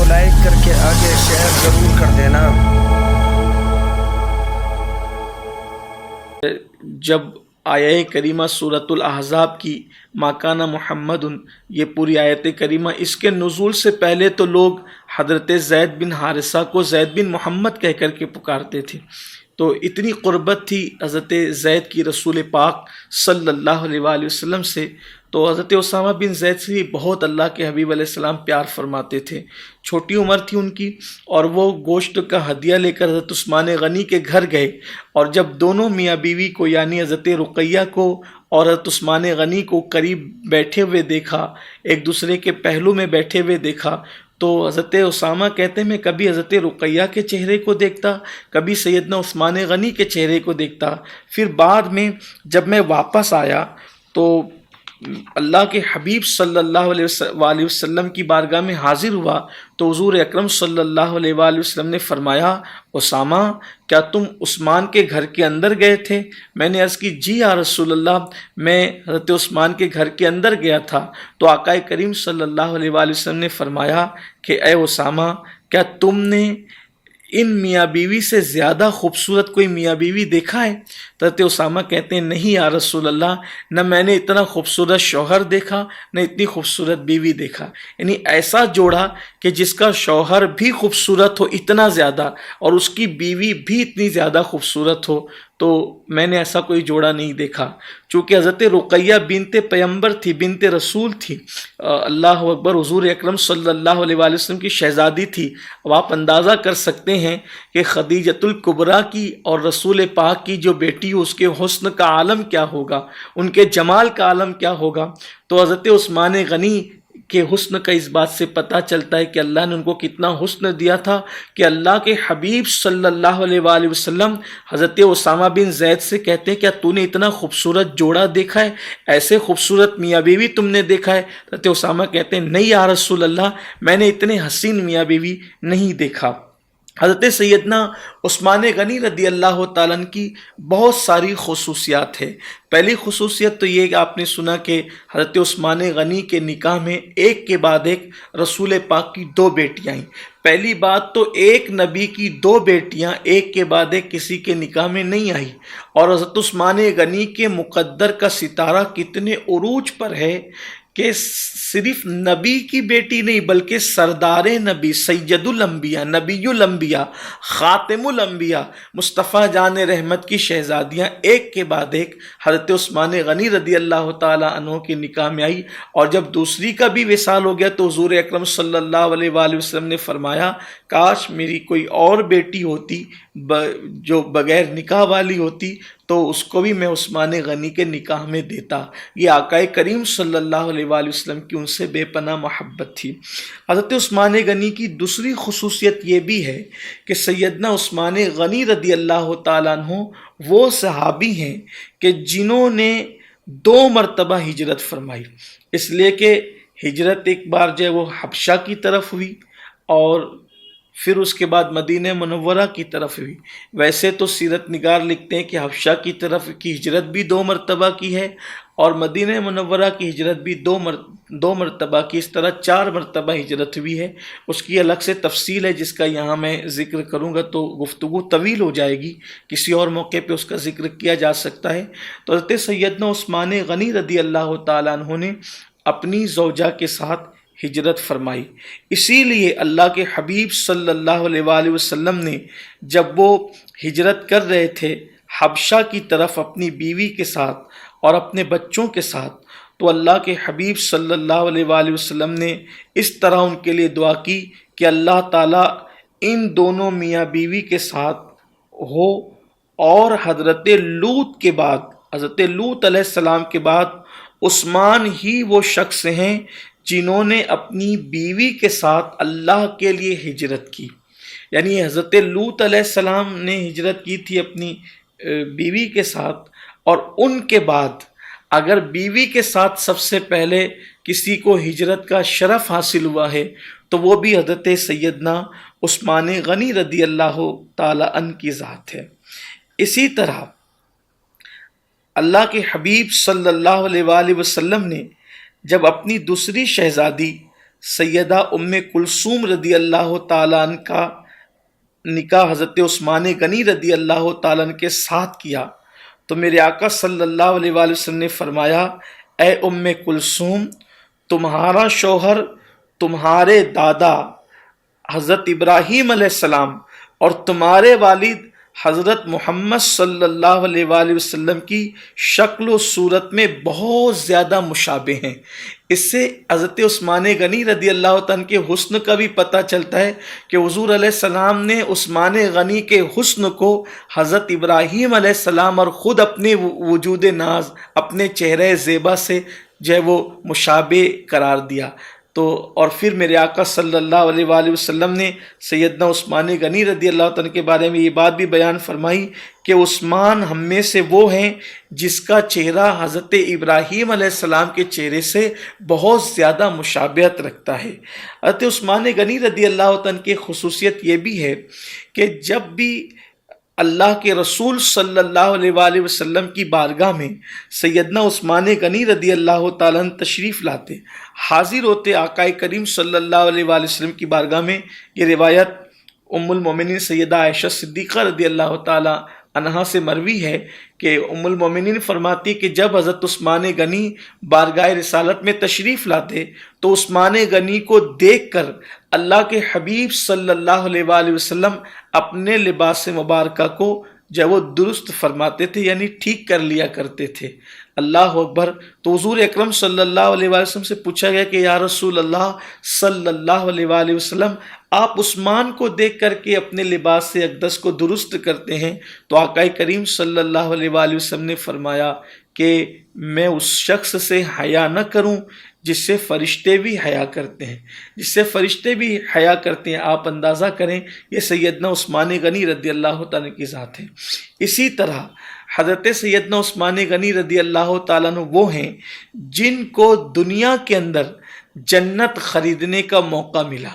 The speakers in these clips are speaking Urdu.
کو لائک کر کے آگے شیئر ضرور کر دینا۔ جب آیہ کریمہ سورۃ الاحزاب کی ما کان محمد، یہ پوری آیت کریمہ، اس کے نزول سے پہلے تو لوگ حضرت زید بن حارثہ کو زید بن محمد کہہ کر کے پکارتے تھے، تو اتنی قربت تھی حضرت زید کی رسول پاک صلی اللہ علیہ وآلہ وسلم سے، تو حضرت اسامہ بن زید سے بہت اللہ کے حبیب علیہ السلام پیار فرماتے تھے۔ چھوٹی عمر تھی ان کی، اور وہ گوشت کا ہدیہ لے کر حضرت عثمان غنی کے گھر گئے، اور جب دونوں میاں بیوی کو یعنی حضرت رقیہ کو اور حضرت عثمان غنی کو قریب بیٹھے ہوئے دیکھا، ایک دوسرے کے پہلو میں بیٹھے ہوئے دیکھا، تو حضرت اسامہ کہتے ہیں میں کبھی حضرت رقیہ کے چہرے کو دیکھتا، کبھی سیدنا عثمان غنی کے چہرے کو دیکھتا۔ پھر بعد میں جب میں واپس آیا تو اللہ کے حبیب صلی اللہ علیہ وآلہ وسلم کی بارگاہ میں حاضر ہوا، تو حضور اکرم صلی اللہ علیہ وآلہ وسلم نے فرمایا، اسامہ کیا تم عثمان کے گھر کے اندر گئے تھے؟ میں نے عرض کی جی یا رسول اللہ، میں حضرت عثمان کے گھر کے اندر گیا تھا۔ تو آقا کریم صلی اللہ علیہ وآلہ وسلم نے فرمایا کہ اے اسامہ، کیا تم نے ان میاں بیوی سے زیادہ خوبصورت کوئی میاں بیوی دیکھا ہے؟ حضرت اسامہ کہتے ہیں نہیں یا رسول اللہ، نہ میں نے اتنا خوبصورت شوہر دیکھا، نہ اتنی خوبصورت بیوی دیکھا۔ یعنی ایسا جوڑا کہ جس کا شوہر بھی خوبصورت ہو اتنا زیادہ، اور اس کی بیوی بھی اتنی زیادہ خوبصورت ہو، تو میں نے ایسا کوئی جوڑا نہیں دیکھا۔ چونکہ حضرت رقیہ بنت پیغمبر تھی، بنت رسول تھی، اللہ اکبر، حضور اکرم صلی اللہ علیہ وآلہ وسلم کی شہزادی تھی۔ اب آپ اندازہ کر سکتے ہیں کہ خدیجۃ الکبریٰ کی اور رسول پاک کی جو بیٹی ہو، اس کے حسن کا عالم کیا ہوگا، ان کے جمال کا عالم کیا ہوگا۔ تو حضرت عثمان غنی کے حسن کا اس بات سے پتہ چلتا ہے کہ اللہ نے ان کو کتنا حسن دیا تھا، کہ اللہ کے حبیب صلی اللہ علیہ وآلہ وسلم حضرت اسامہ بن زید سے کہتے ہیں کیا تو نے اتنا خوبصورت جوڑا دیکھا ہے، ایسے خوبصورت میاں بیوی تم نے دیکھا ہے؟ حضرت اسامہ کہتے ہیں نہیں یا رسول اللہ، میں نے اتنے حسین میاں بیوی نہیں دیکھا۔ حضرت سیدنا عثمان غنی رضی اللہ تعالیٰ عنہ کی بہت ساری خصوصیات ہیں۔ پہلی خصوصیت تو یہ کہ آپ نے سنا کہ حضرت عثمان غنی کے نکاح میں ایک کے بعد ایک رسول پاک کی دو بیٹیاں ہیں۔ پہلی بات تو ایک نبی کی دو بیٹیاں ایک کے بعد ایک کسی کے نکاح میں نہیں آئی، اور حضرت عثمان غنی کے مقدر کا ستارہ کتنے عروج پر ہے کہ صرف نبی کی بیٹی نہیں بلکہ سردار نبی، سید الانبیاء، نبی الانبیاء، خاتم الانبیاء، مصطفیٰ جان رحمت کی شہزادیاں ایک کے بعد ایک حضرت عثمان غنی رضی اللہ تعالی عنہ کے نکاح میں آئی، اور جب دوسری کا بھی وصال ہو گیا تو حضور اکرم صلی اللہ علیہ وآلہ وسلم نے فرمایا کاش میری کوئی اور بیٹی ہوتی جو بغیر نکاح والی ہوتی تو اس کو بھی میں عثمان غنی کے نکاح میں دیتا۔ یہ آقا کریم صلی اللہ علیہ وآلہ وسلم کی ان سے بے پناہ محبت تھی۔ حضرت عثمان غنی کی دوسری خصوصیت یہ بھی ہے کہ سیدنا عثمان غنی رضی اللہ تعالیٰ عنہ وہ صحابی ہیں کہ جنہوں نے 2 مرتبہ ہجرت فرمائی، اس لیے کہ ہجرت ایک بار جو ہے وہ حبشہ کی طرف ہوئی، اور پھر اس کے بعد مدینہ منورہ کی طرف ہوئی۔ ویسے تو سیرت نگار لکھتے ہیں کہ حبشہ کی طرف کی ہجرت بھی 2 مرتبہ کی ہے، اور مدینہ منورہ کی ہجرت بھی 2 مرتبہ کی، اس طرح 4 مرتبہ ہجرت ہوئی ہے۔ اس کی الگ سے تفصیل ہے جس کا یہاں میں ذکر کروں گا تو گفتگو طویل ہو جائے گی، کسی اور موقع پہ اس کا ذکر کیا جا سکتا ہے۔ تو حضرت سیدنا عثمان غنی رضی اللہ تعالیٰ عنہ نے اپنی زوجہ کے ساتھ ہجرت فرمائی۔ اسی لیے اللہ کے حبیب صلی اللہ علیہ وآلہ وسلم نے جب وہ ہجرت کر رہے تھے حبشہ کی طرف اپنی بیوی کے ساتھ اور اپنے بچوں کے ساتھ، تو اللہ کے حبیب صلی اللہ علیہ وآلہ وسلم نے اس طرح ان کے لیے دعا کی کہ اللہ تعالیٰ ان دونوں میاں بیوی کے ساتھ ہو، اور حضرت لوط کے بعد، حضرت لوط علیہ السلام کے بعد عثمان ہی وہ شخص ہیں جنہوں نے اپنی بیوی کے ساتھ اللہ کے لیے ہجرت کی۔ یعنی حضرت لوط علیہ السلام نے ہجرت کی تھی اپنی بیوی کے ساتھ، اور ان کے بعد اگر بیوی کے ساتھ سب سے پہلے کسی کو ہجرت کا شرف حاصل ہوا ہے تو وہ بھی حضرت سیدنا عثمان غنی رضی اللہ تعالی عنہ کی ذات ہے۔ اسی طرح اللہ کے حبیب صلی اللہ علیہ وآلہ وسلم نے جب اپنی دوسری شہزادی سیدہ ام کلثوم رضی اللہ تعالیٰ عنہ کا نکاح حضرت عثمان غنی رضی اللہ تعالیٰ عنہ کے ساتھ کیا تو میرے آقا صلی اللہ علیہ وآلہ وسلم نے فرمایا، اے ام کلثوم، تمہارا شوہر تمہارے دادا حضرت ابراہیم علیہ السلام اور تمہارے والد حضرت محمد صلی اللہ علیہ وآلہ وسلم کی شکل و صورت میں بہت زیادہ مشابہ ہیں۔ اس سے حضرت عثمان غنی رضی اللہ عنہ کے حسن کا بھی پتہ چلتا ہے کہ حضور علیہ السلام نے عثمان غنی کے حسن کو حضرت ابراہیم علیہ السلام اور خود اپنے وجود ناز، اپنے چہرے زیبا سے جو ہے وہ مشابہ قرار دیا۔ تو اور پھر میرے آقا صلی اللہ علیہ وآلہ وسلم نے سیدنا عثمان غنی رضی اللہ عنہ کے بارے میں یہ بات بھی بیان فرمائی کہ عثمان ہم میں سے وہ ہیں جس کا چہرہ حضرت ابراہیم علیہ السلام کے چہرے سے بہت زیادہ مشابہت رکھتا ہے۔ حضرت عثمان غنی رضی اللہ عنہ کی خصوصیت یہ بھی ہے کہ جب بھی اللہ کے رسول صلی اللہ علیہ وآلہ وسلم کی بارگاہ میں سیدنا عثمان غنی رضی اللہ تعالیٰ عنہ تشریف لاتے، حاضر ہوتے آقا کریم صلی اللہ علیہ وآلہ وسلم کی بارگاہ میں، یہ روایت ام المومنین سیدہ عائشہ صدیقہ رضی اللہ تعالیٰ عنہا سے مروی ہے کہ ام المومنین فرماتی کہ جب حضرت عثمان غنی بارگاہ رسالت میں تشریف لاتے تو عثمان غنی کو دیکھ کر اللہ کے حبیب صلی اللہ علیہ وآلہ وسلم اپنے لباس مبارکہ کو جو وہ درست فرماتے تھے، یعنی ٹھیک کر لیا کرتے تھے۔ اللہ اکبر۔ تو حضور اکرم صلی اللہ علیہ وآلہ وسلم سے پوچھا گیا کہ یا رسول اللہ صلی اللہ علیہ وآلہ وسلم، آپ عثمان کو دیکھ کر کے اپنے لباس سے اقدس کو درست کرتے ہیں؟ تو آقا کریم صلی اللہ علیہ وآلہ وسلم نے فرمایا کہ میں اس شخص سے حیا نہ کروں جس سے فرشتے بھی حیا کرتے ہیں، جس سے فرشتے بھی حیا کرتے ہیں۔ آپ اندازہ کریں یہ سیدنا عثمان غنی رضی اللہ تعالیٰ کی ذات ہے۔ اسی طرح حضرت سیدنا عثمان غنی رضی اللہ تعالیٰ عنہ وہ ہیں جن کو دنیا کے اندر جنت خریدنے کا موقع ملا۔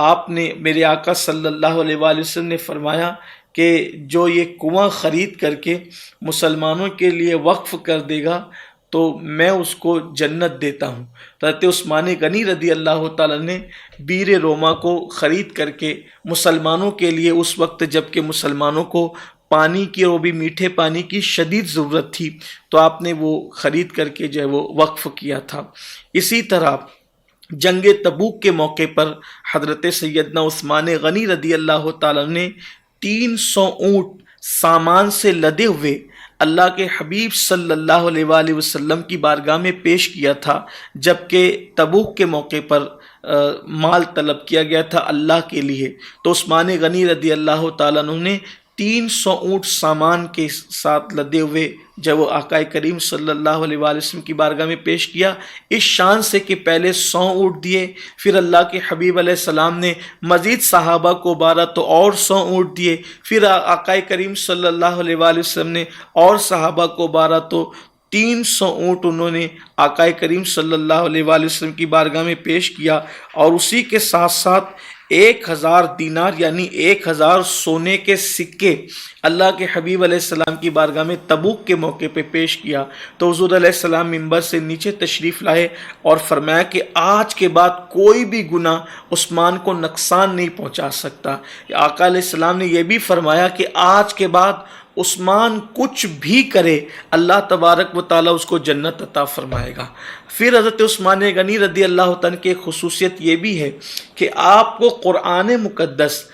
آپ نے میرے آقا صلی اللہ علیہ وآلہ وسلم نے فرمایا کہ جو یہ کنواں خرید کر کے مسلمانوں کے لیے وقف کر دے گا تو میں اس کو جنت دیتا ہوں۔ حضرت عثمان غنی رضی اللہ تعالیٰ نے بیر روما کو خرید کر کے مسلمانوں کے لیے، اس وقت جب کہ مسلمانوں کو پانی کی اور وہ بھی میٹھے پانی کی شدید ضرورت تھی، تو آپ نے وہ خرید کر کے جو ہے وہ وقف کیا تھا۔ اسی طرح جنگ تبوک کے موقع پر حضرت سیدنا عثمان غنی رضی اللہ تعالیٰ نے 300 اونٹ سامان سے لدے ہوئے اللہ کے حبیب صلی اللہ علیہ وآلہ وسلم کی بارگاہ میں پیش کیا تھا، جبکہ تبوک کے موقع پر مال طلب کیا گیا تھا اللہ کے لیے۔ تو عثمان غنی رضی اللہ تعالیٰ عنہ نے 300 اونٹ سامان کے ساتھ لدے ہوئے جب وہ آقا کریم صلی اللہ علیہ وآلہ وسلم کی بارگاہ میں پیش کیا، اس شان سے کہ پہلے 100 اونٹ دیے، پھر اللہ کے حبیب علیہ السلام نے مزید صحابہ کو 12 تو اور 100 اونٹ دیے، پھر آقا کریم صلی اللہ علیہ وآلہ وسلم نے اور صحابہ کو 12 تو 300 اونٹ انہوں نے آقا کریم صلی اللہ علیہ وآلہ وسلم کی بارگاہ میں پیش کیا، اور اسی کے ساتھ ساتھ 1000 دینار یعنی 1000 سونے کے سکے اللہ کے حبیب علیہ السلام کی بارگاہ میں تبوک کے موقع پہ پیش کیا۔ تو حضور علیہ السلام منبر سے نیچے تشریف لائے اور فرمایا کہ آج کے بعد کوئی بھی گناہ عثمان کو نقصان نہیں پہنچا سکتا۔ آقا علیہ السلام نے یہ بھی فرمایا کہ آج کے بعد عثمان کچھ بھی کرے اللہ تبارک و تعالیٰ اس کو جنت عطا فرمائے گا۔ پھر حضرت عثمان غنی رضی اللہ عنہ کی خصوصیت یہ بھی ہے کہ آپ کو قرآن مقدس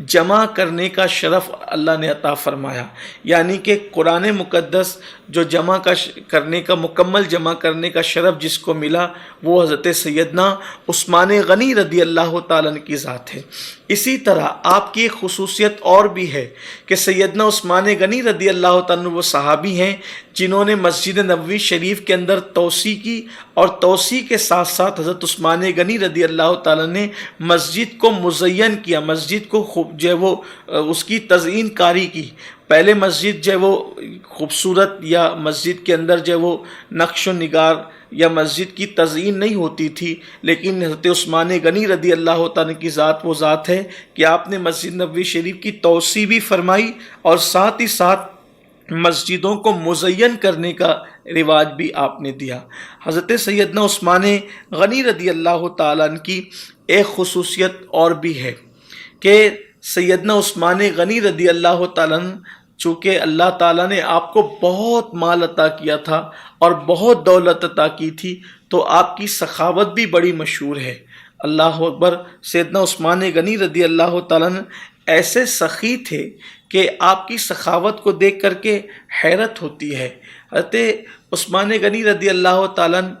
جمع کرنے کا شرف اللہ نے عطا فرمایا، یعنی کہ قرآن مقدس جو کرنے کا مکمل جمع کرنے کا شرف جس کو ملا وہ حضرت سیدنا عثمان غنی رضی اللہ تعالیٰ عنہ کی ذات ہے۔ اسی طرح آپ کی ایک خصوصیت اور بھی ہے کہ سیدنا عثمان غنی رضی اللہ تعالیٰ عنہ وہ صحابی ہیں جنہوں نے مسجد نبوی شریف کے اندر توسیع کی، اور توسیع کے ساتھ ساتھ حضرت عثمان غنی رضی اللہ تعالیٰ نے مسجد کو مزین کیا، مسجد کو جو ہے وہ اس کی تزئین کاری کی۔ پہلے مسجد جو ہے وہ خوبصورت یا مسجد کے اندر جو ہے وہ نقش و نگار یا مسجد کی تزئین نہیں ہوتی تھی، لیکن حضرت عثمان غنی رضی اللہ تعالیٰ کی ذات وہ ذات ہے کہ آپ نے مسجد نبوی شریف کی توسیع بھی فرمائی اور ساتھ ہی ساتھ مسجدوں کو مزین کرنے کا رواج بھی آپ نے دیا۔ حضرت سیدنا عثمان غنی رضی اللہ تعالیٰ عنہ کی ایک خصوصیت اور بھی ہے کہ سیدنا عثمان غنی رضی اللہ تعالیٰ عنہ چونکہ اللہ تعالیٰ نے آپ کو بہت مال عطا کیا تھا اور بہت دولت عطا کی تھی، تو آپ کی سخاوت بھی بڑی مشہور ہے۔ اللہ اکبر۔ سیدنا عثمان غنی رضی اللہ تعالیٰ عنہ ایسے سخی تھے کہ آپ کی سخاوت کو دیکھ کر کے حیرت ہوتی ہے۔ حضرت عثمان غنی رضی اللہ تعالیٰ عنہ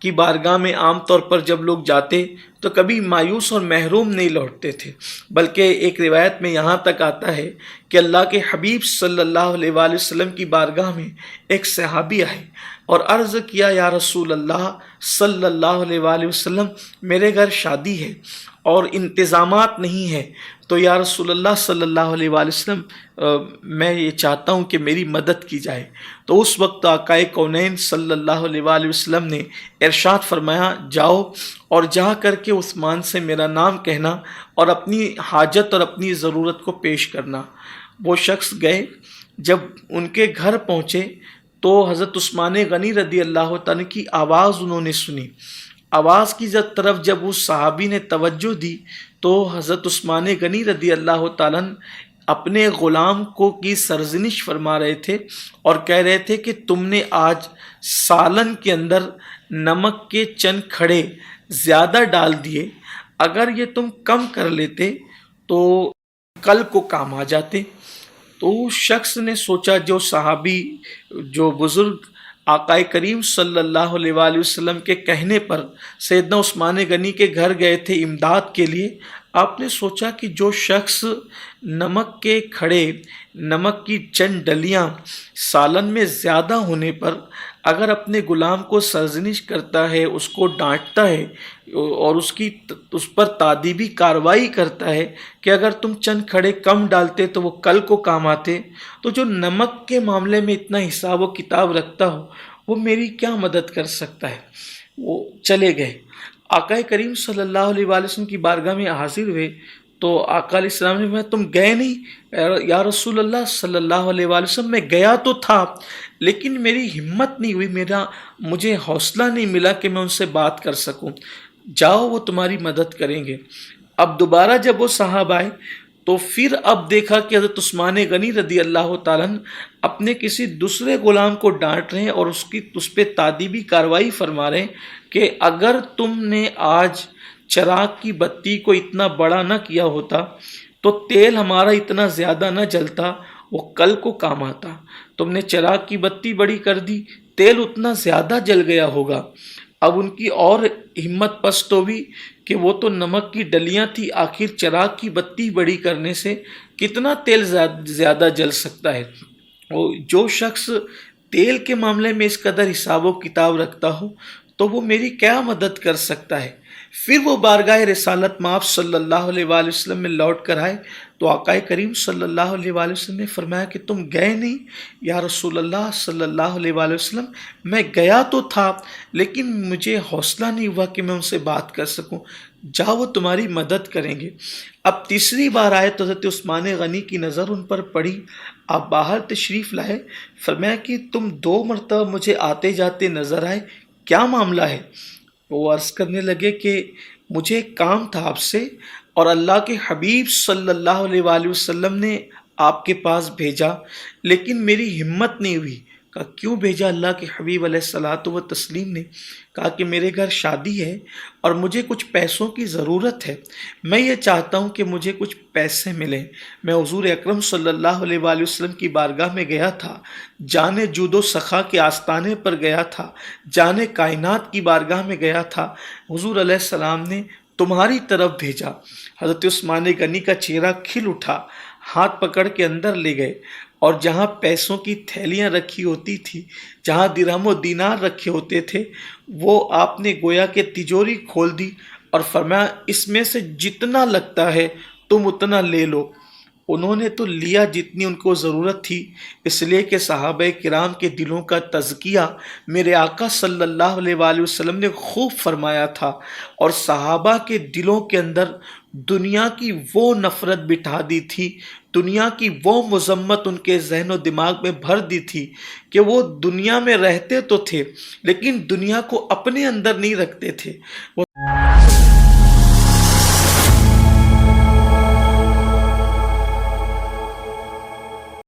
کی بارگاہ میں عام طور پر جب لوگ جاتے تو کبھی مایوس اور محروم نہیں لوٹتے تھے، بلکہ ایک روایت میں یہاں تک آتا ہے کہ اللہ کے حبیب صلی اللہ علیہ وآلہ وسلم کی بارگاہ میں ایک صحابی آئے اور عرض کیا، یا رسول اللہ صلی اللہ علیہ وآلہ وسلم، میرے گھر شادی ہے اور انتظامات نہیں ہیں، تو یا رسول اللہ صلی اللہ علیہ وآلہ وسلم میں یہ چاہتا ہوں کہ میری مدد کی جائے۔ تو اس وقت آقائے کونین صلی اللہ علیہ وآلہ وسلم نے ارشاد فرمایا، جاؤ اور جا کر کے عثمان سے میرا نام کہنا اور اپنی حاجت اور اپنی ضرورت کو پیش کرنا۔ وہ شخص گئے، جب ان کے گھر پہنچے تو حضرت عثمان غنی رضی اللہ تعالیٰ کی آواز انہوں نے سنی۔ آواز کی طرف جب اس صحابی نے توجہ دی تو حضرت عثمان غنی رضی اللہ تعالیٰ اپنے غلام کو کی سرزنش فرما رہے تھے اور کہہ رہے تھے کہ تم نے آج سالن کے اندر نمک کے چند کھڑے زیادہ ڈال دیے، اگر یہ تم کم کر لیتے تو کل کو کام آ جاتے۔ تو اس شخص نے سوچا، جو صحابی جو بزرگ آقائے کریم صلی اللہ علیہ وآلہ وسلم کے کہنے پر سیدنا عثمان غنی کے گھر گئے تھے امداد کے لیے، آپ نے سوچا کہ جو شخص نمک کے کھڑے، نمک کی چند ڈلیاں سالن میں زیادہ ہونے پر اگر اپنے غلام کو سرزنش کرتا ہے، اس کو ڈانٹتا ہے اور اس پر تادیبی کارروائی کرتا ہے کہ اگر تم چند کھڑے کم ڈالتے تو وہ کل کو کام آتے، تو جو نمک کے معاملے میں اتنا حساب و کتاب رکھتا ہو وہ میری کیا مدد کر سکتا ہے۔ وہ چلے گئے، آقا کریم صلی اللہ علیہ وآلہ وسلم کی بارگاہ میں حاضر ہوئے تو آقا علیہ السلام نے فرمایا، تم گئے نہیں؟ یا رسول اللہ صلی اللہ علیہ وآلہ وسلم، میں گیا تو تھا لیکن میری ہمت نہیں ہوئی، مجھے حوصلہ نہیں ملا کہ میں ان سے بات کر سکوں۔ جاؤ، وہ تمہاری مدد کریں گے۔ اب دوبارہ جب وہ صاحب آئے تو پھر اب دیکھا کہ حضرت عثمان غنی رضی اللہ تعالیٰ اپنے کسی دوسرے غلام کو ڈانٹ رہے ہیں اور اس پہ تادیبی کارروائی فرما رہے ہیں کہ اگر تم نے آج چراغ کی بتی کو اتنا بڑا نہ کیا ہوتا تو تیل ہمارا اتنا زیادہ نہ جلتا، وہ کل کو کام آتا۔ تم نے چراغ کی بتی بڑی کر دی، تیل اتنا زیادہ جل گیا ہوگا۔ اب ان کی اور ہمت پست ہوئی کہ وہ تو نمک کی ڈلیاں تھی، آخر چراغ کی بتی بڑی کرنے سے کتنا تیل زیادہ جل سکتا ہے۔ جو شخص تیل کے معاملے میں اس قدر حساب و کتاب رکھتا ہو تو وہ میری کیا مدد کر سکتا ہے۔ پھر وہ بارگاہ رسالت مآب صلی اللہ علیہ وآلہ وسلم میں لوٹ کر آئے تو آقا کریم صلی اللہ علیہ وآلہ وسلم نے فرمایا کہ تم گئے نہیں؟ یا رسول اللہ صلی اللہ علیہ وآلہ وسلم، میں گیا تو تھا لیکن مجھے حوصلہ نہیں ہوا کہ میں ان سے بات کر سکوں۔ جاؤ، وہ تمہاری مدد کریں گے۔ اب تیسری بار آئے تو حضرت عثمان غنی کی نظر ان پر پڑی، آپ باہر تشریف لائے، فرمایا کہ تم 2 مرتبہ مجھے آتے جاتے نظر آئے، کیا معاملہ ہے؟ وہ عرض کرنے لگے کہ مجھے ایک کام تھا آپ سے اور اللہ کے حبیب صلی اللہ علیہ وآلہ وسلم نے آپ کے پاس بھیجا لیکن میری ہمت نہیں ہوئی۔ کہا کیوں بھیجا اللہ کے حبیب علیہ الصلوۃ والتسلیم نے؟ کہا کہ میرے گھر شادی ہے اور مجھے کچھ پیسوں کی ضرورت ہے، میں یہ چاہتا ہوں کہ مجھے کچھ پیسے ملیں۔ میں حضور اکرم صلی اللہ علیہ وآلہ وسلم کی بارگاہ میں گیا تھا، جان جود و سخا کے آستانے پر گیا تھا، جان کائنات کی بارگاہ میں گیا تھا، حضور علیہ السلام نے تمہاری طرف بھیجا۔ حضرت عثمان غنی کا چہرہ کھل اٹھا، ہاتھ پکڑ کے اندر لے گئے اور جہاں پیسوں کی تھیلیاں رکھی ہوتی تھی، جہاں درہم و دینار رکھے ہوتے تھے، وہ آپ نے گویا کہ تجوری کھول دی اور فرمایا اس میں سے جتنا لگتا ہے تم اتنا لے لو۔ انہوں نے تو لیا جتنی ان کو ضرورت تھی، اس لیے کہ صحابہ کرام کے دلوں کا تزکیہ میرے آقا صلی اللہ علیہ وآلہ وسلم نے خوب فرمایا تھا اور صحابہ کے دلوں کے اندر دنیا کی وہ نفرت بٹھا دی تھی دنیا کی وہ مذمت ان کے ذہن و دماغ میں بھر دی تھی کہ وہ دنیا میں رہتے تو تھے لیکن دنیا کو اپنے اندر نہیں رکھتے تھے، وہ